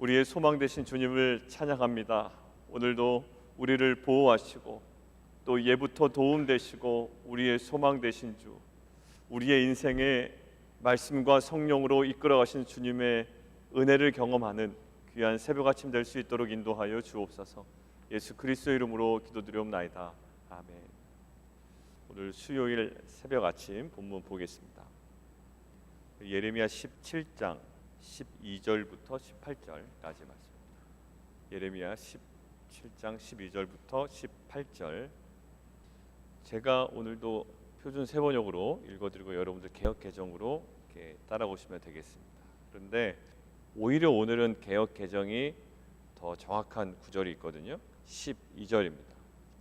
우리의 소망 되신 주님을 찬양합니다. 오늘도 우리를 보호하시고 또 예부터 도움 되시고 우리의 소망 되신 주, 우리의 인생에 말씀과 성령으로 이끌어 가신 주님의 은혜를 경험하는 귀한 새벽 아침 될 수 있도록 인도하여 주옵소서. 예수 그리스도의 이름으로 기도드리옵나이다. 아멘. 오늘 수요일 새벽 아침 본문 보겠습니다. 예레미야 17장 12절부터 18절까지 말씀입니다. 예레미야 17장 12절부터 18절. 제가 오늘도 표준 세번역으로 읽어드리고 여러분들 개역 개정으로 이렇게 따라오시면 되겠습니다. 그런데 오히려 오늘은 개역 개정이 더 정확한 구절이 있거든요. 12절입니다.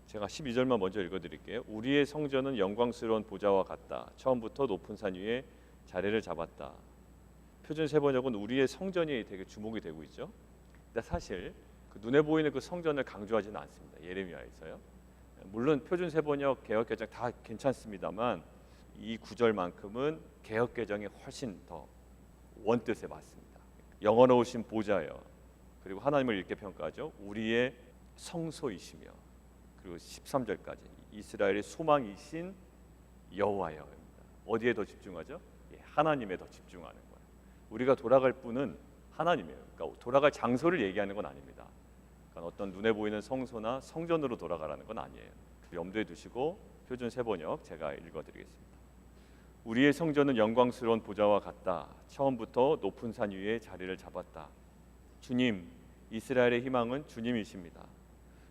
제가 12절만 먼저 읽어드릴게요. 우리의 성전은 영광스러운 보좌와 같다. 처음부터 높은 산 위에 자리를 잡았다. 표준 세번역은 우리의 성전이 되게 주목이 되고 있죠. 근데 사실 그 눈에 보이는 그 성전을 강조하지는 않습니다. 예레미야에서요. 물론 표준 세번역, 개역 개정 다 괜찮습니다만 이 구절만큼은 개역 개정이 훨씬 더 원뜻에 맞습니다. 영원하신 보좌여. 그리고 하나님을 이렇게 평가하죠. 우리의 성소이시며. 그리고 13절까지 이스라엘의 소망이신 여호와여입니다. 어디에 더 집중하죠? 하나님에 더 집중하는 거예요. 우리가 돌아갈 분은 하나님이에요. 그러니까 돌아갈 장소를 얘기하는 건 아닙니다. 그러니까 어떤 눈에 보이는 성소나 성전으로 돌아가라는 건 아니에요. 염두에 두시고 표준 세번역 제가 읽어드리겠습니다. 우리의 성전은 영광스러운 보좌와 같다. 처음부터 높은 산 위에 자리를 잡았다. 주님, 이스라엘의 희망은 주님이십니다.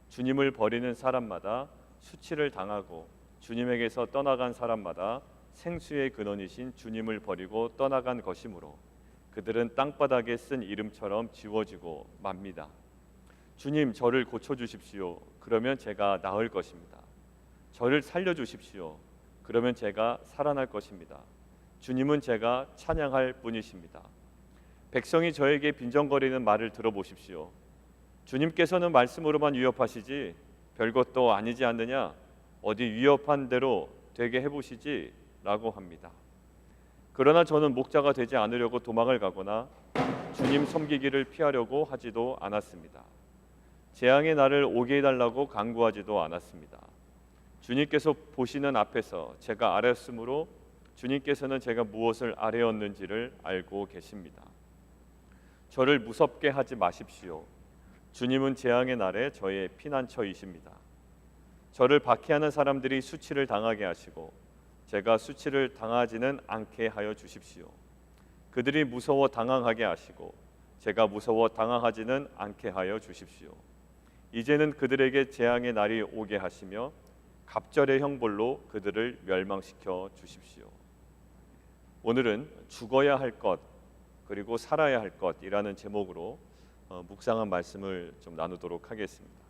주님을 버리는 사람마다 수치를 당하고 주님에게서 떠나간 사람마다 생수의 근원이신 주님을 버리고 떠나간 것이므로 그들은 땅바닥에 쓴 이름처럼 지워지고 맙니다. 주님, 저를 고쳐주십시오. 그러면 제가 나을 것입니다. 저를 살려주십시오. 그러면 제가 살아날 것입니다. 주님은 제가 찬양할 분이십니다. 백성이 저에게 빈정거리는 말을 들어보십시오. 주님께서는 말씀으로만 위협하시지 별것도 아니지 않느냐? 어디 위협한 대로 되게 해보시지? 라고 합니다. 그러나 저는 목자가 되지 않으려고 도망을 가거나 주님 섬기기를 피하려고 하지도 않았습니다. 재앙의 날을 오게 해달라고 간구하지도 않았습니다. 주님께서 보시는 앞에서 제가 아래였으므로 주님께서는 제가 무엇을 아래였는지를 알고 계십니다. 저를 무섭게 하지 마십시오. 주님은 재앙의 날에 저의 피난처이십니다. 저를 박해하는 사람들이 수치를 당하게 하시고 제가 수치를 당하지는 않게 하여 주십시오. 그들이 무서워 당황하게 하시고 제가 무서워 당황하지는 않게 하여 주십시오. 이제는 그들에게 재앙의 날이 오게 하시며 갑절의 형벌로 그들을 멸망시켜 주십시오. 오늘은 죽어야 할 것 그리고 살아야 할 것이라는 제목으로 묵상한 말씀을 좀 나누도록 하겠습니다.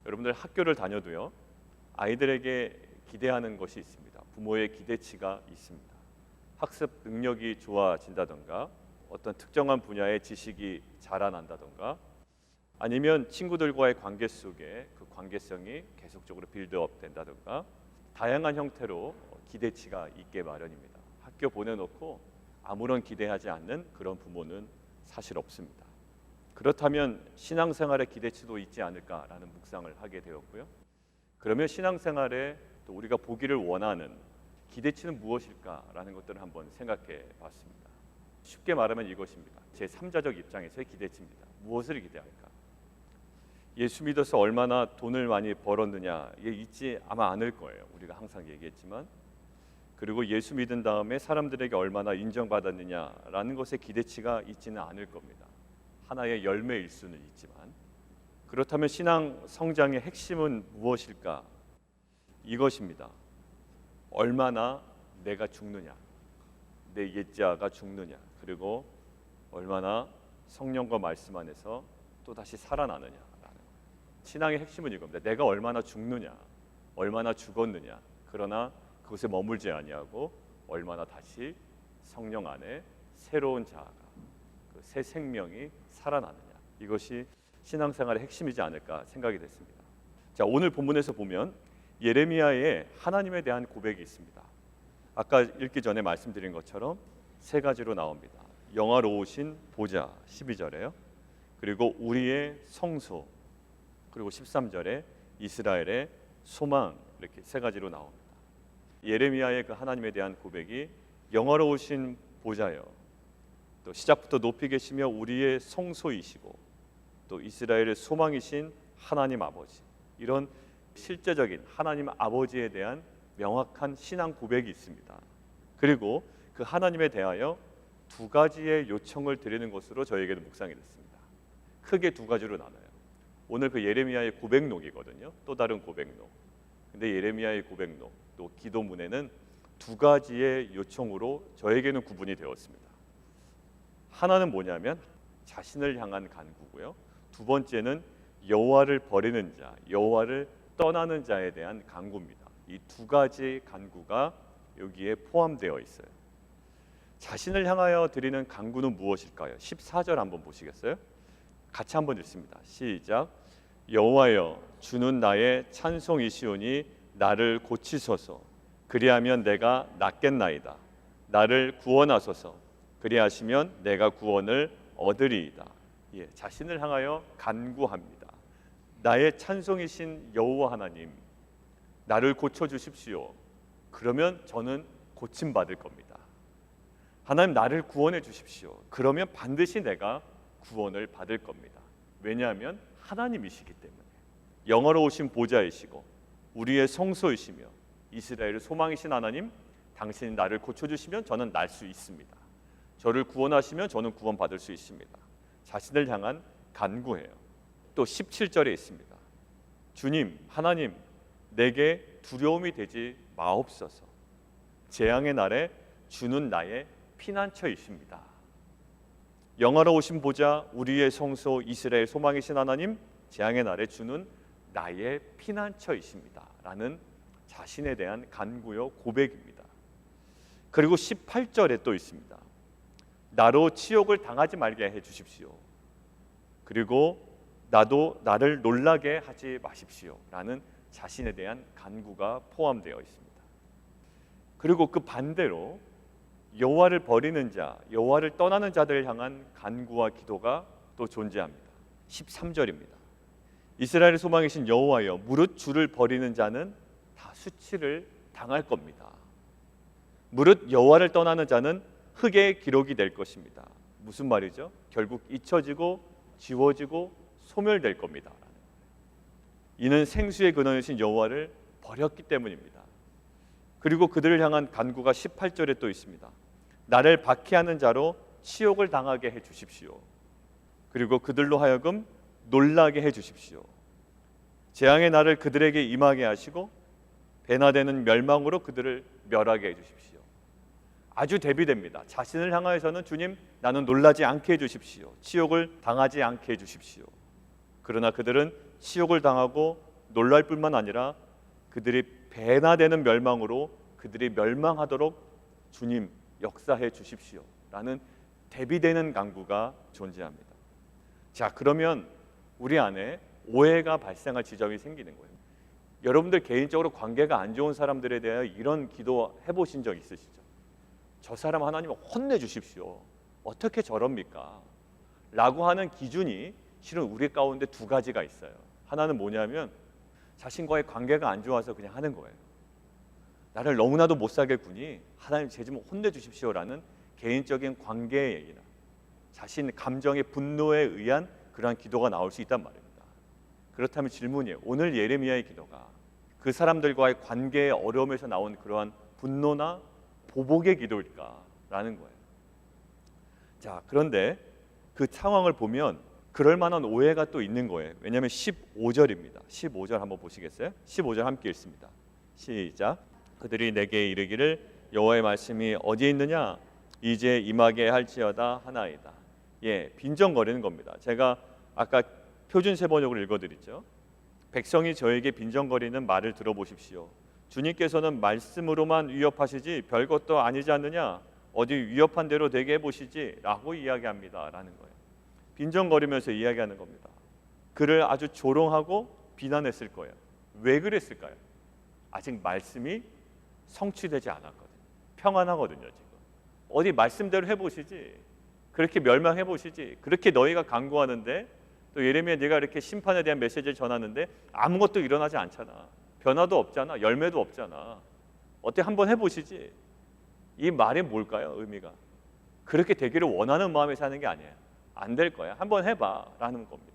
여러분들 학교를 다녀도요, 아이들에게 기대하는 것이 있습니다. 부모의 기대치가 있습니다. 학습 능력이 좋아진다던가 어떤 특정한 분야의 지식이 자라난다던가 아니면 친구들과의 관계 속에 그 관계성이 계속적으로 빌드업 된다던가 다양한 형태로 기대치가 있게 마련입니다. 학교 보내놓고 아무런 기대하지 않는 그런 부모는 사실 없습니다. 그렇다면 신앙생활의 기대치도 있지 않을까라는 묵상을 하게 되었고요. 그러면 신앙생활에 또 우리가 보기를 원하는 기대치는 무엇일까라는 것들을 한번 생각해 봤습니다. 쉽게 말하면 이것입니다. 제 3자적 입장에서의 기대치입니다. 무엇을 기대할까? 예수 믿어서 얼마나 돈을 많이 벌었느냐, 이게 있지 아마 않을 거예요. 우리가 항상 얘기했지만. 그리고 예수 믿은 다음에 사람들에게 얼마나 인정받았느냐라는 것에 기대치가 있지는 않을 겁니다. 하나의 열매일 수는 있지만. 그렇다면 신앙 성장의 핵심은 무엇일까? 이것입니다. 얼마나 내가 죽느냐, 내 옛자가 죽느냐, 그리고 얼마나 성령과 말씀 안에서 또다시 살아나느냐라는 거예요. 신앙의 핵심은 이겁니다. 내가 얼마나 죽느냐, 얼마나 죽었느냐, 그러나 그것에 머물지 아니하고 얼마나 다시 성령 안에 새로운 자아가, 그 새 생명이 살아나느냐, 이것이 신앙생활의 핵심이지 않을까 생각이 됐습니다. 자, 오늘 본문에서 보면 예레미야의 하나님에 대한 고백이 있습니다. 아까 읽기 전에 말씀드린 것처럼 세 가지로 나옵니다. 영화로우신 보좌 12절에요. 그리고 우리의 성소, 그리고 13절에 이스라엘의 소망, 이렇게 세 가지로 나옵니다. 예레미야의 그 하나님에 대한 고백이 영화로우신 보좌여, 또 시작부터 높이 계시며 우리의 성소이시고 또 이스라엘의 소망이신 하나님 아버지, 이런 실제적인 하나님 아버지에 대한 명확한 신앙 고백이 있습니다. 그리고 그 하나님에 대하여 두 가지의 요청을 드리는 것으로 저에게는 묵상이 됐습니다. 크게 두 가지로 나눠요. 오늘 그 예레미야의 고백록이거든요. 또 다른 고백록. 근데 예레미야의 고백록, 또 기도문에는 두 가지의 요청으로 저에게는 구분이 되었습니다. 하나는 뭐냐면 자신을 향한 간구고요. 두 번째는 여호와를 버리는 자, 여호와를 떠나는 자에 대한 간구입니다. 이 두 가지 간구가 여기에 포함되어 있어요. 자신을 향하여 드리는 간구는 무엇일까요? 14절 한번 보시겠어요? 같이 한번 읽습니다. 시작. 여호와여, 주는 나의 찬송이시오니 나를 고치소서. 그리하면 내가 낫겠나이다. 나를 구원하소서. 그리하시면 내가 구원을 얻으리이다. 예, 자신을 향하여 간구합니다. 나의 찬송이신 여호와 하나님, 나를 고쳐주십시오. 그러면 저는 고침받을 겁니다. 하나님, 나를 구원해 주십시오. 그러면 반드시 내가 구원을 받을 겁니다. 왜냐하면 하나님이시기 때문에. 영화로우신 보좌이시고 우리의 성소이시며 이스라엘의 소망이신 하나님, 당신이 나를 고쳐주시면 저는 날 수 있습니다. 저를 구원하시면 저는 구원받을 수 있습니다. 자신을 향한 간구해요. 또 17절에 있습니다. 주님, 하나님, 내게 두려움이 되지 마옵소서. 재앙의 날에 주는 나의 피난처이십니다. 영화로우신 보좌, 우리의 성소, 이스라엘 소망이신 하나님, 재앙의 날에 주는 나의 피난처이십니다. 라는 자신에 대한 간구요 고백입니다. 그리고 18절에 또 있습니다. 나로 치욕을 당하지 말게 해주십시오. 그리고 나를 놀라게 하지 마십시오. 라는 자신에 대한 간구가 포함되어 있습니다. 그리고 그 반대로 여호와를 버리는 자, 여호와를 떠나는 자들을 향한 간구와 기도가 또 존재합니다. 13절입니다. 이스라엘의 소망이신 여호와여, 무릇 주를 버리는 자는 다 수치를 당할 겁니다. 무릇 여호와를 떠나는 자는 흙의 기록이 될 것입니다. 무슨 말이죠? 결국 잊혀지고 지워지고 소멸될 겁니다. 이는 생수의 근원이신 여호와를 버렸기 때문입니다. 그리고 그들을 향한 간구가 18절에 또 있습니다. 나를 박해하는 자로 치욕을 당하게 해 주십시오. 그리고 그들로 하여금 놀라게 해 주십시오. 재앙의 날을 그들에게 임하게 하시고 배나되는 멸망으로 그들을 멸하게 해 주십시오. 아주 대비됩니다. 자신을 향하여서는 주님, 나는 놀라지 않게 해 주십시오. 치욕을 당하지 않게 해 주십시오. 그러나 그들은 치욕을 당하고 놀랄 뿐만 아니라 그들이 배나되는 멸망으로 그들이 멸망하도록 주님 역사해 주십시오. 라는 대비되는 간구가 존재합니다. 자, 그러면 우리 안에 오해가 발생할 지점이 생기는 거예요. 여러분들 개인적으로 관계가 안 좋은 사람들에 대하여 이런 기도 해보신 적 있으시죠? 저 사람 하나님 혼내 주십시오. 어떻게 저럽니까? 라고 하는 기준이 실은 우리 가운데 두 가지가 있어요. 하나는 뭐냐면 자신과의 관계가 안 좋아서 그냥 하는 거예요. 나를 너무나도 못 살겠구니 하나님 제 좀 혼내 주십시오라는 개인적인 관계의 얘기나 자신 감정의 분노에 의한 그러한 기도가 나올 수 있단 말입니다. 그렇다면 질문이에요. 오늘 예레미야의 기도가 그 사람들과의 관계의 어려움에서 나온 그러한 분노나 보복의 기도일까라는 거예요. 자, 그런데 그 상황을 보면 그럴 만한 오해가 또 있는 거예요. 왜냐하면 15절입니다. 15절 한번 보시겠어요? 15절 함께 읽습니다. 시작. 그들이 내게 이르기를 여호와의 말씀이 어디에 있느냐? 이제 임하게 할지어다 하나이다. 예, 빈정거리는 겁니다. 제가 아까 표준 세번역을 읽어드리죠. 백성이 저에게 빈정거리는 말을 들어보십시오. 주님께서는 말씀으로만 위협하시지 별것도 아니지 않느냐? 어디 위협한 대로 되게 해보시지 라고 이야기합니다 라는 거예요. 빈정거리면서 이야기하는 겁니다. 그를 아주 조롱하고 비난했을 거예요. 왜 그랬을까요? 아직 말씀이 성취되지 않았거든요. 평안하거든요. 지금 어디 말씀대로 해보시지 그렇게 멸망해 보시지. 그렇게 너희가 간구하는데 또 예레미야 네가 이렇게 심판에 대한 메시지를 전하는데 아무것도 일어나지 않잖아. 변화도 없잖아. 열매도 없잖아. 어때 한번 해보시지. 이 말이 뭘까요? 의미가 그렇게 되기를 원하는 마음에 사는 게 아니에요. 안 될 거야. 한번 해봐라는 겁니다.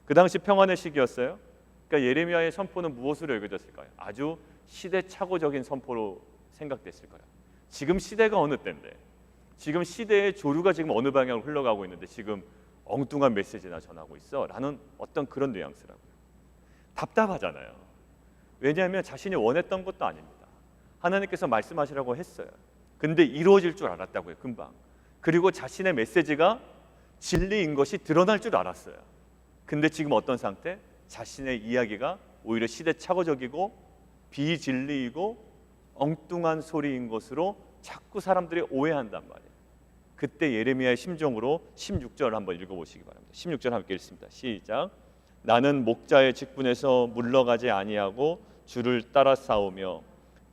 그 당시 평안의 시기였어요. 그러니까 예레미야의 선포는 무엇으로 여겨졌을까요? 아주 시대착오적인 선포로 생각됐을 거예요. 지금 시대가 어느 때인데, 지금 시대의 조류가 지금 어느 방향으로 흘러가고 있는데 지금 엉뚱한 메시지나 전하고 있어 라는 어떤 그런 뉘앙스라고요. 답답하잖아요. 왜냐하면 자신이 원했던 것도 아닙니다. 하나님께서 말씀하시라고 했어요. 근데 이루어질 줄 알았다고요. 금방. 그리고 자신의 메시지가 진리인 것이 드러날 줄 알았어요. 근데 지금 어떤 상태? 자신의 이야기가 오히려 시대착오적이고 비진리이고 엉뚱한 소리인 것으로 자꾸 사람들이 오해한단 말이에요. 그때 예레미야의 심정으로 16절 한번 읽어보시기 바랍니다. 16절 함께 읽습니다. 시작. 나는 목자의 직분에서 물러가지 아니하고 주를 따라 싸우며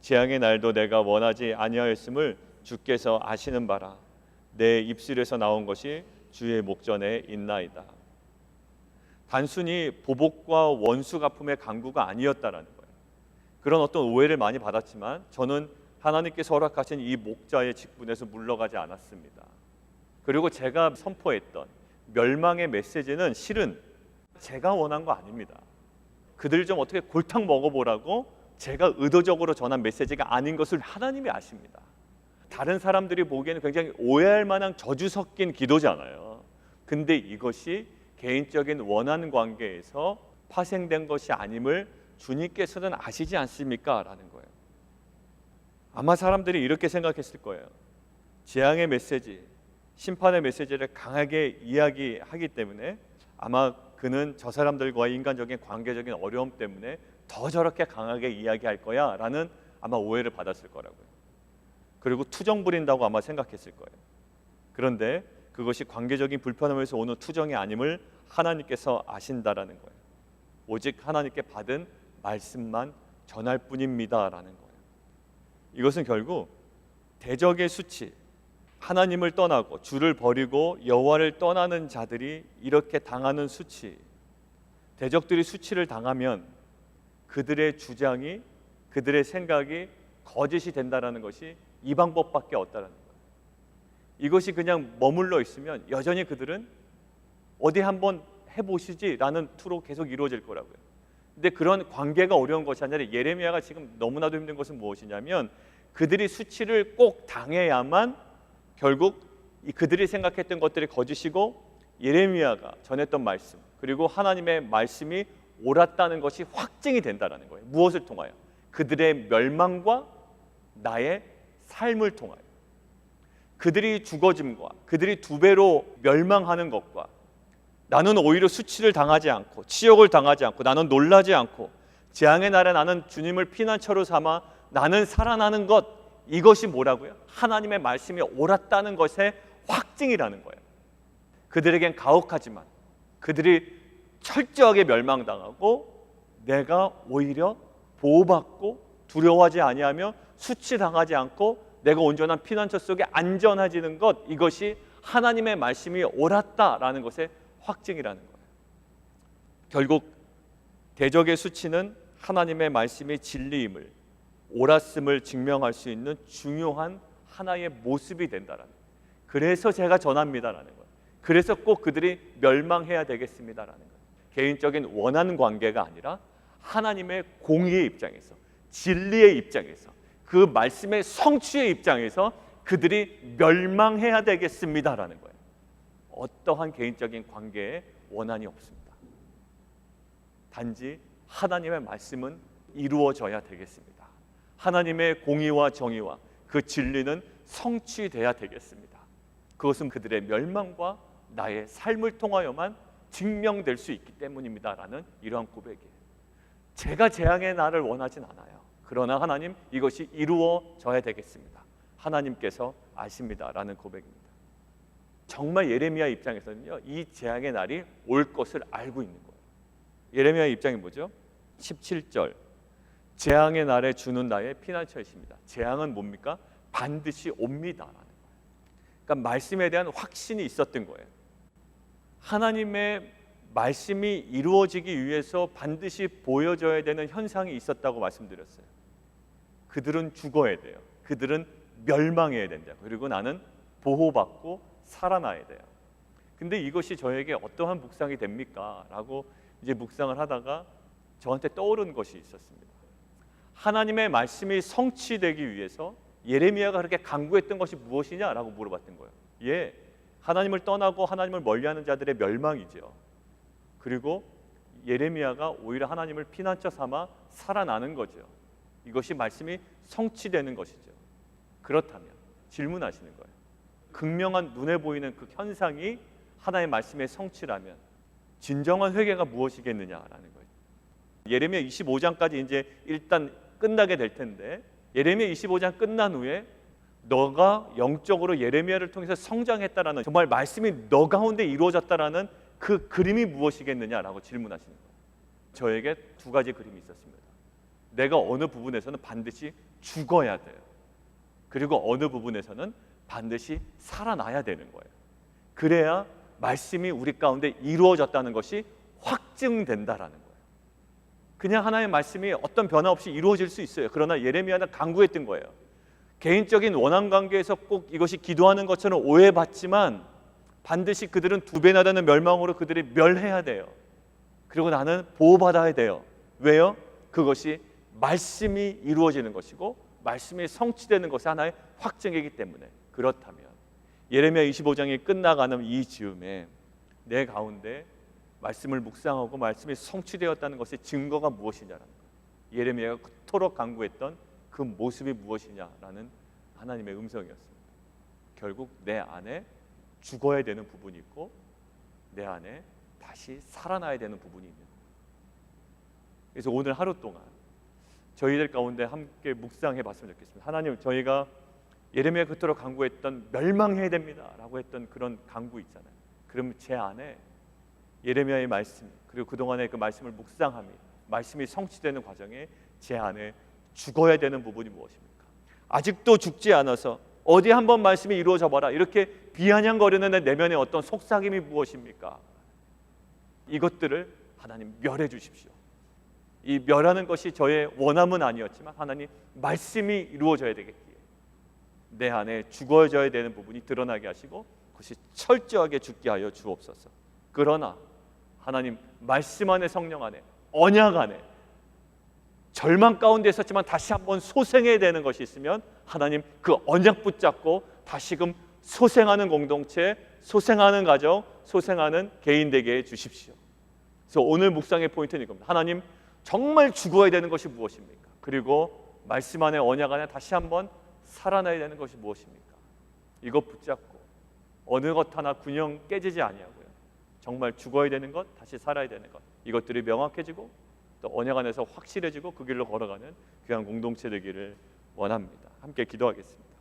재앙의 날도 내가 원하지 아니하였음을 주께서 아시는 바라. 내 입술에서 나온 것이 주의 목전에 있나이다. 단순히 보복과 원수 갚음의 간구가 아니었다라는 거예요. 그런 어떤 오해를 많이 받았지만 저는 하나님께서 허락하신 이 목자의 직분에서 물러가지 않았습니다. 그리고 제가 선포했던 멸망의 메시지는 실은 제가 원한 거 아닙니다. 그들 좀 어떻게 골탕 먹어보라고 제가 의도적으로 전한 메시지가 아닌 것을 하나님이 아십니다. 다른 사람들이 보기에는 굉장히 오해할 만한 저주 섞인 기도잖아요. 근데 이것이 개인적인 원한 관계에서 파생된 것이 아님을 주님께서는 아시지 않습니까? 라는 거예요. 아마 사람들이 이렇게 생각했을 거예요. 재앙의 메시지, 심판의 메시지를 강하게 이야기하기 때문에 아마 그는 저 사람들과의 인간적인 관계적인 어려움 때문에 더 저렇게 강하게 이야기할 거야 라는 아마 오해를 받았을 거라고요. 그리고 투정 부린다고 아마 생각했을 거예요. 그런데 그것이 관계적인 불편함에서 오는 투정이 아님을 하나님께서 아신다라는 거예요. 오직 하나님께 받은 말씀만 전할 뿐입니다 라는 거예요. 이것은 결국 대적의 수치, 하나님을 떠나고 주를 버리고 여호와를 떠나는 자들이 이렇게 당하는 수치, 대적들이 수치를 당하면 그들의 주장이, 그들의 생각이 거짓이 된다라는 것이 이 방법밖에 없다라는 거예요. 이것이 그냥 머물러 있으면 여전히 그들은 어디 한번 해보시지라는 투로 계속 이루어질 거라고요. 근데 그런 관계가 어려운 것이 아니라 예레미야가 지금 너무나도 힘든 것은 무엇이냐면 그들이 수치를 꼭 당해야만 결국 그들이 생각했던 것들이 거짓이고 예레미야가 전했던 말씀 그리고 하나님의 말씀이 옳았다는 것이 확증이 된다는 거예요. 무엇을 통하여? 그들의 멸망과 나의 삶을 통하여. 그들이 죽어짐과 그들이 두 배로 멸망하는 것과 나는 오히려 수치를 당하지 않고 치욕을 당하지 않고 나는 놀라지 않고 재앙의 날에 나는 주님을 피난처로 삼아 나는 살아나는 것, 이것이 뭐라고요? 하나님의 말씀이 옳았다는 것의 확증이라는 거예요. 그들에겐 가혹하지만 그들이 철저하게 멸망당하고 내가 오히려 보호받고 두려워하지 아니하며 수치당하지 않고 내가 온전한 피난처 속에 안전해지는 것, 이것이 하나님의 말씀이 옳았다라는 것의 확증이라는 거예요. 결국 대적의 수치는 하나님의 말씀이 진리임을, 옳았음을 증명할 수 있는 중요한 하나의 모습이 된다라는 거예요. 그래서 제가 전합니다라는 거예요. 그래서 꼭 그들이 멸망해야 되겠습니다라는 거예요. 개인적인 원하는 관계가 아니라 하나님의 공의의 입장에서, 진리의 입장에서, 그 말씀의 성취의 입장에서 그들이 멸망해야 되겠습니다라는 거예요. 어떠한 개인적인 관계에 원한이 없습니다. 단지 하나님의 말씀은 이루어져야 되겠습니다. 하나님의 공의와 정의와 그 진리는 성취돼야 되겠습니다. 그것은 그들의 멸망과 나의 삶을 통하여만 증명될 수 있기 때문입니다라는 이러한 고백이에요. 제가 재앙의 날을 원하진 않아요. 그러나 하나님, 이것이 이루어져야 되겠습니다. 하나님께서 아십니다라는 고백입니다. 정말 예레미야 입장에서는요, 이 재앙의 날이 올 것을 알고 있는 거예요. 예레미야 입장이 뭐죠? 17절, 재앙의 날에 주는 나의 피난처이십니다. 재앙은 뭡니까? 반드시 옵니다라는 거예요. 그러니까 말씀에 대한 확신이 있었던 거예요. 하나님의 말씀이 이루어지기 위해서 반드시 보여져야 되는 현상이 있었다고 말씀드렸어요. 그들은 죽어야 돼요. 그들은 멸망해야 된다. 그리고 나는 보호받고 살아나야 돼요. 근데 이것이 저에게 어떠한 묵상이 됩니까? 라고 이제 묵상을 하다가 저한테 떠오른 것이 있었습니다. 하나님의 말씀이 성취되기 위해서 예레미야가 그렇게 간구했던 것이 무엇이냐라고 물어봤던 거예요. 예, 하나님을 떠나고 하나님을 멀리하는 자들의 멸망이죠. 그리고 예레미야가 오히려 하나님을 피난처 삼아 살아나는 거죠. 이것이 말씀이 성취되는 것이죠. 그렇다면 질문하시는 거예요. 극명한 눈에 보이는 그 현상이 하나님의 말씀의 성취라면 진정한 회개가 무엇이겠느냐라는 거예요. 예레미야 25장까지 이제 일단 끝나게 될 텐데, 예레미야 25장 끝난 후에 너가 영적으로 예레미야를 통해서 성장했다라는, 정말 말씀이 너 가운데 이루어졌다라는 그 그림이 무엇이겠느냐라고 질문하시는 거예요. 저에게 두 가지 그림이 있었습니다. 내가 어느 부분에서는 반드시 죽어야 돼요. 그리고 어느 부분에서는 반드시 살아나야 되는 거예요. 그래야 말씀이 우리 가운데 이루어졌다는 것이 확증된다라는 거예요. 그냥 하나님의 말씀이 어떤 변화 없이 이루어질 수 있어요. 그러나 예레미야는 간구했던 거예요. 개인적인 원한 관계에서 꼭 이것이 기도하는 것처럼 오해받지만 반드시 그들은 두 배나 되는 멸망으로 그들이 멸해야 돼요. 그리고 나는 보호받아야 돼요. 왜요? 그것이 말씀이 이루어지는 것이고 말씀이 성취되는 것이 하나의 확증이기 때문에. 그렇다면 예레미야 25장이 끝나가는 이 즈음에 내 가운데 말씀을 묵상하고 말씀이 성취되었다는 것의 증거가 무엇이냐라는 거예요. 예레미야가 그토록 간구했던 그 모습이 무엇이냐라는 하나님의 음성이었습니다. 결국 내 안에 죽어야 되는 부분이 있고 내 안에 다시 살아나야 되는 부분이 있는 거예요. 그래서 오늘 하루 동안 저희들 가운데 함께 묵상해 봤으면 좋겠습니다. 하나님, 저희가 예레미야 그토록 간구했던 멸망해야 됩니다 라고 했던 그런 간구 있잖아요. 그럼 제 안에 예레미야의 말씀, 그리고 그동안의 그 말씀을 묵상함이, 말씀이 성취되는 과정에 제 안에 죽어야 되는 부분이 무엇입니까? 아직도 죽지 않아서 어디 한번 말씀이 이루어져 봐라 이렇게 비아냥거리는 내 내면의 어떤 속삭임이 무엇입니까? 이것들을 하나님 멸해 주십시오. 이 멸하는 것이 저의 원함은 아니었지만 하나님 말씀이 이루어져야 되겠기에 내 안에 죽어져야 되는 부분이 드러나게 하시고 그것이 철저하게 죽게 하여 주옵소서. 그러나 하나님 말씀 안에, 성령 안에, 언약 안에 절망 가운데 있었지만 다시 한번 소생해야 되는 것이 있으면 하나님 그 언약 붙잡고 다시금 소생하는 공동체, 소생하는 가정, 소생하는 개인 되게 해 주십시오. 그래서 오늘 묵상의 포인트는 이겁니다. 하나님, 정말 죽어야 되는 것이 무엇입니까? 그리고 말씀 안에, 언약 안에 다시 한번 살아나야 되는 것이 무엇입니까? 이것 붙잡고 어느 것 하나 균형 깨지지 아니하고요. 정말 죽어야 되는 것, 다시 살아야 되는 것, 이것들이 명확해지고 또 언약 안에서 확실해지고 그 길로 걸어가는 귀한 공동체 되기를 원합니다. 함께 기도하겠습니다.